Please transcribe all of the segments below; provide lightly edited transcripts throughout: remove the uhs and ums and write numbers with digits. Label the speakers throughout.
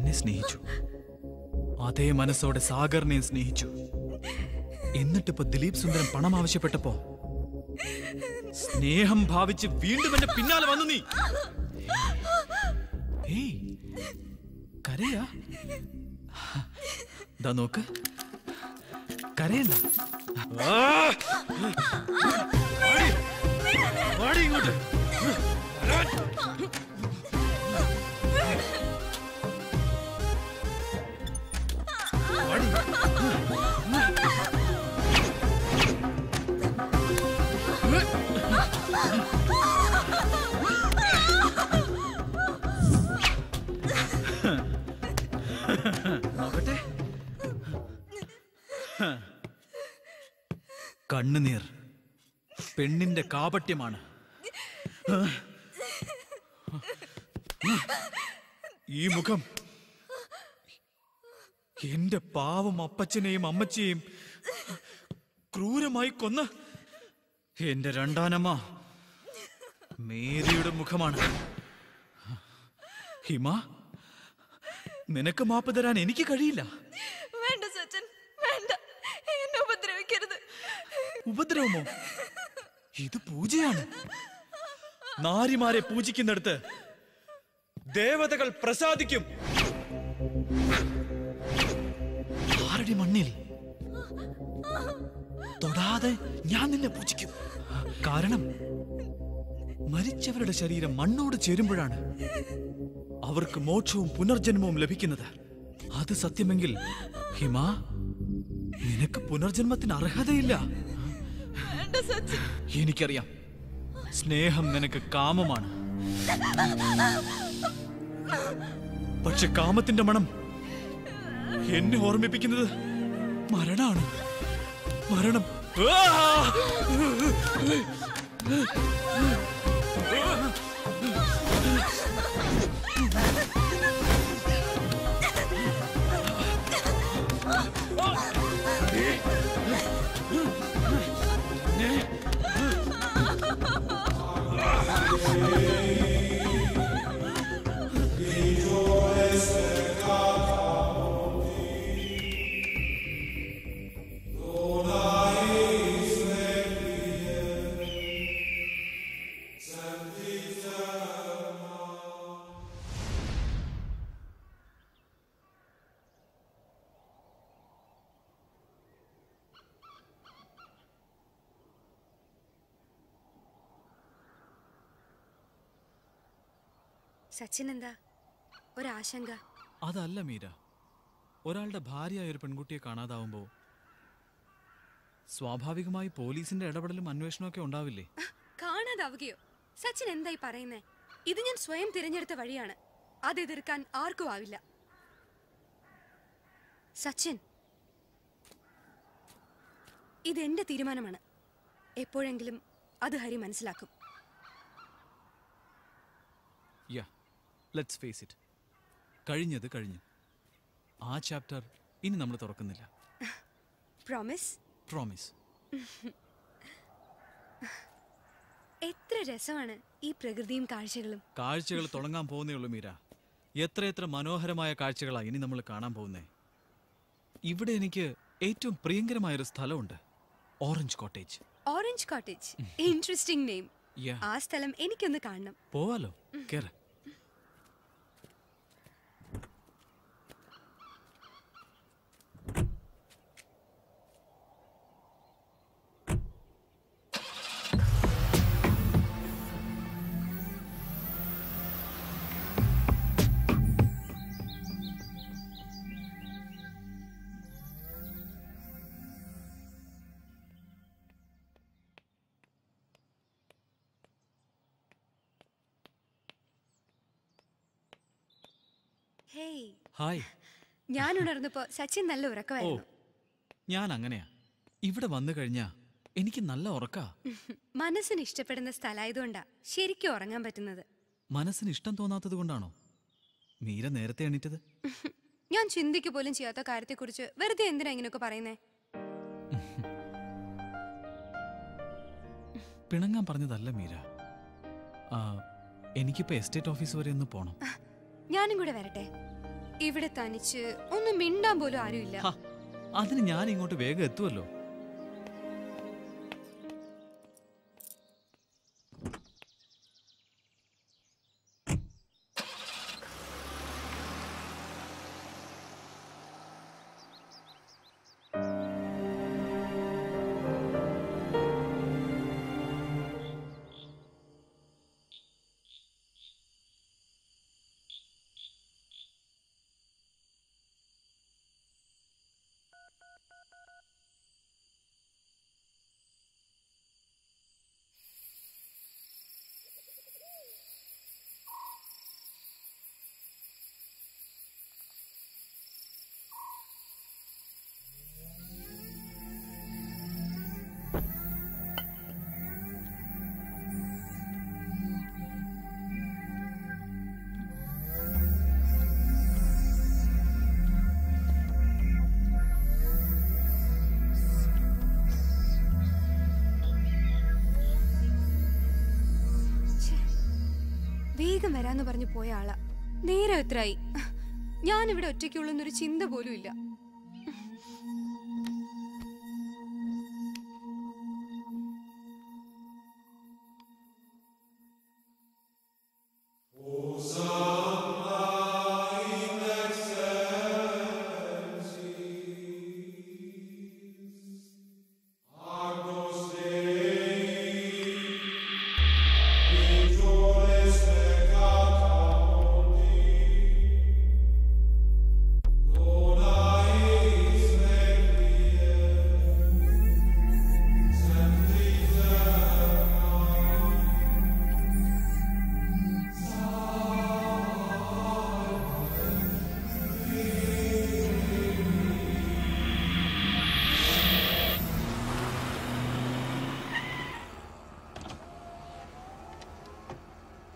Speaker 1: എന്നെ സ്നേഹിച്ചു. അതേ മനസ്സോടെ സാഗറിനെയും സ്നേഹിച്ചു. എന്നിട്ടിപ്പോ ദിലീപ് സുന്ദരം പണം ആവശ്യപ്പെട്ടപ്പോ സ്നേഹം ഭാവിച്ച് വീണ്ടും എന്റെ പിന്നാലെ വന്നു നീ. ഏയ്, കരയാ? ദാ നോക്ക്, കരയണ്ട. ഇങ്ങോട്ട് നോക്കട്ടെ. കണ്ണുനീർ പെണ്ണിന്റെ കാപട്യമാണ്. ഈ മുഖം എന്റെ പാവം അപ്പച്ചനെയും അമ്മച്ചിയെയും ക്രൂരമായി കൊന്ന എന്റെ രണ്ടാനമ്മ മേരിയുടെ മുഖമാണ്. ഹിമ, നിനക്ക് മാപ്പ് തരാൻ എനിക്ക് കഴിയില്ല.
Speaker 2: വേണ്ട സച്ചിൻ, വേണ്ട, എന്നെ ഉപദ്രവിക്കരുത്.
Speaker 1: ഉപദ്രവമോ? ഇത് പൂജയാണ്. നാരിമാരെ പൂജിക്കുന്നിടത്ത് ദേവതകൾ പ്രസാദിക്കും. ആരുടെ മണ്ണിൽ തൊടാതെ ഞാൻ നിന്നെ പൂജിക്കും. കാരണം മരിച്ചവരുടെ ശരീരം മണ്ണോട് ചേരുമ്പോഴാണ് അവർക്ക് മോക്ഷവും പുനർജന്മവും ലഭിക്കുന്നത്. അത് സത്യമെങ്കിൽ ഹിമ, നിനക്ക് പുനർജന്മത്തിന് അർഹതയില്ല. എനിക്കറിയാം, സ്നേഹം നിനക്ക് കാമമാണ്. പക്ഷെ കാമത്തിന്റെ മണം എന്നെ ഓർമ്മിപ്പിക്കുന്നത് മരണമാണ്. മരണം.
Speaker 2: സച്ചിൻ, എന്താ ഒരാശങ്ക?
Speaker 1: അതല്ല മീര, ഒരാളുടെ ഭാര്യയായ ഒരു പെൺകുട്ടിയെ കാണാതാവുമ്പോൾ സ്വാഭാവികമായി പോലീസിന്റെ ഇടപെടലും അന്വേഷണമൊക്കെ ഉണ്ടാവില്ലേ?
Speaker 2: കാണാതാവുകയോ? സച്ചിൻ എന്തായി പറയുന്നേ? ഇത് ഞാൻ സ്വയം തിരഞ്ഞെടുത്ത വഴിയാണ്. അത് എതിർക്കാൻ ആർക്കും ആവില്ല. സച്ചിൻ, ഇതെന്റെ തീരുമാനമാണ്. എപ്പോഴെങ്കിലും അത് ഹരി മനസ്സിലാക്കും.
Speaker 1: Let's face it. കഴിഞ്ഞത് കഴിഞ്ഞു. ആ ചാപ്റ്റർ ഇനി നമ്മൾ തുറക്കുന്നില്ല.
Speaker 2: പ്രോമിസ്?
Speaker 1: പ്രോമിസ്.
Speaker 2: എത്ര രസമാണ് ഈ പ്രകൃതിയും കാഴ്ചകളും.
Speaker 1: കാഴ്ചകൾ തുടങ്ങാൻ പോകുന്നേ ഉള്ളൂ മീര. എത്രയെത്ര മനോഹരമായ കാഴ്ചകളാണ് ഇനി നമ്മൾ കാണാൻ പോകുന്നേ. ഇവിടെ എനിക്ക് ഏറ്റവും പ്രിയങ്കരമായൊരു സ്ഥലമുണ്ട്, orange cottage.
Speaker 2: Orange cottage, interesting name. ആ സ്ഥലം എനിക്കൊന്ന് കാണണം.
Speaker 1: പോവാലോ, കേറ്. ഹായ്.
Speaker 2: ഞാൻ ഉണർന്നപ്പോ സച്ചിൻ നല്ല ഉറക്കമായിരുന്നു.
Speaker 1: ഞാൻ അങ്ങനെയാ, ഇവിടെ വന്നു കഴിഞ്ഞാ എനിക്ക് നല്ല ഉറക്കാ.
Speaker 2: മനസ്സിന് ഇഷ്ടപ്പെടുന്ന സ്ഥലമായതുകൊണ്ടാ ശരിക്കും ഉറങ്ങാൻ പറ്റുന്നത്.
Speaker 1: മനസ്സിന് ഇഷ്ടം തോന്നാത്തത് കൊണ്ടാണോ മീര നേരത്തെ എണീറ്റത്?
Speaker 2: ഞാൻ ചിന്തിക്കു പോലും ചെയ്യാത്ത കാര്യത്തെക്കുറിച്ച് വെറുതെ എന്തിനാ ഇങ്ങനെയൊക്കെ പറയുന്നേ?
Speaker 1: പിണങ്ങാൻ പറഞ്ഞതല്ല മീര. എനിക്കിപ്പോ എസ്റ്റേറ്റ് ഓഫീസ് വരെ ഒന്ന് പോണം.
Speaker 2: ഞാനും കൂടെ വരട്ടെ? ഇവിടെ തനിച്ച് ഒന്നും മിണ്ടാൻ പോലും ആരുമില്ല.
Speaker 1: ഹ, അതിന് ഞാൻ ഇങ്ങോട്ട് വേഗം എത്തുമല്ലോ.
Speaker 2: വേഗം വരാന്ന് പറഞ്ഞു പോയ ആളാ. നേരെ എത്രയായി? ഞാനിവിടെ ഒറ്റയ്ക്കുള്ളൊന്നൊരു ചിന്ത പോലും ഇല്ല.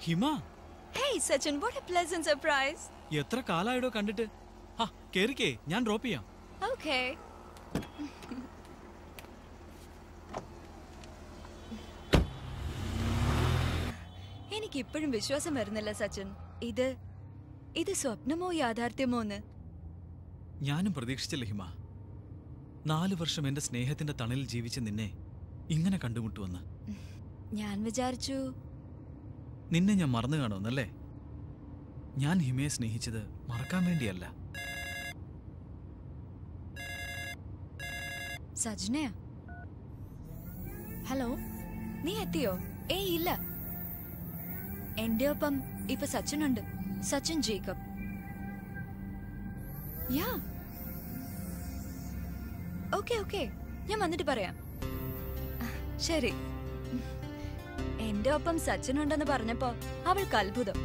Speaker 2: ഹിമ,
Speaker 3: Hey Sachin, what a pleasant surprise.
Speaker 1: എത്ര കാലായിടോ കണ്ടിട്ട്. ഹാ, കേറിക്കേ, ഞാൻ ഡ്രോപ്പ് ചെയ്യാം.
Speaker 3: Okay. എനിക്ക് ഇപ്പോഴും വിശ്വാസം വരുന്നില്ല സച്ചിൻ. ഇത് സ്വപ്നമോ യാഥാർത്ഥ്യമോന്ന്.
Speaker 1: ഞാനും പ്രതീക്ഷിച്ചില്ല ഹിമ. 4 വർഷം എന്റെ സ്നേഹത്തിന്റെ തണലിൽ ജീവിച്ച നിന്നെ ഇങ്ങനെ കണ്ടുമുട്ടുവെന്ന്.
Speaker 3: ഞാൻ വിചാരിച്ചു
Speaker 1: നിന്നെ ഞാൻ മറന്നു കാണുമെന്നല്ലേ? ഞാൻ ഹിമയെ സ്നേഹിച്ചത് മറക്കാൻ വേണ്ടിയല്ല.
Speaker 3: സജ്നയാ? ഹലോ, നീ എത്തിയോ? ഏയ് ഇല്ല, എന്റെ ഒപ്പം ഇപ്പൊ സച്ചിനുണ്ട്. സച്ചിൻ ജേക്കബ്. യാ, ഓക്കെ, ഞാൻ വന്നിട്ട് പറയാം. ശരി. എന്റെ ഒപ്പം സച്ചിൻ ഉണ്ടെന്ന് പറഞ്ഞപ്പോ അവൾക്ക് അത്ഭുതം.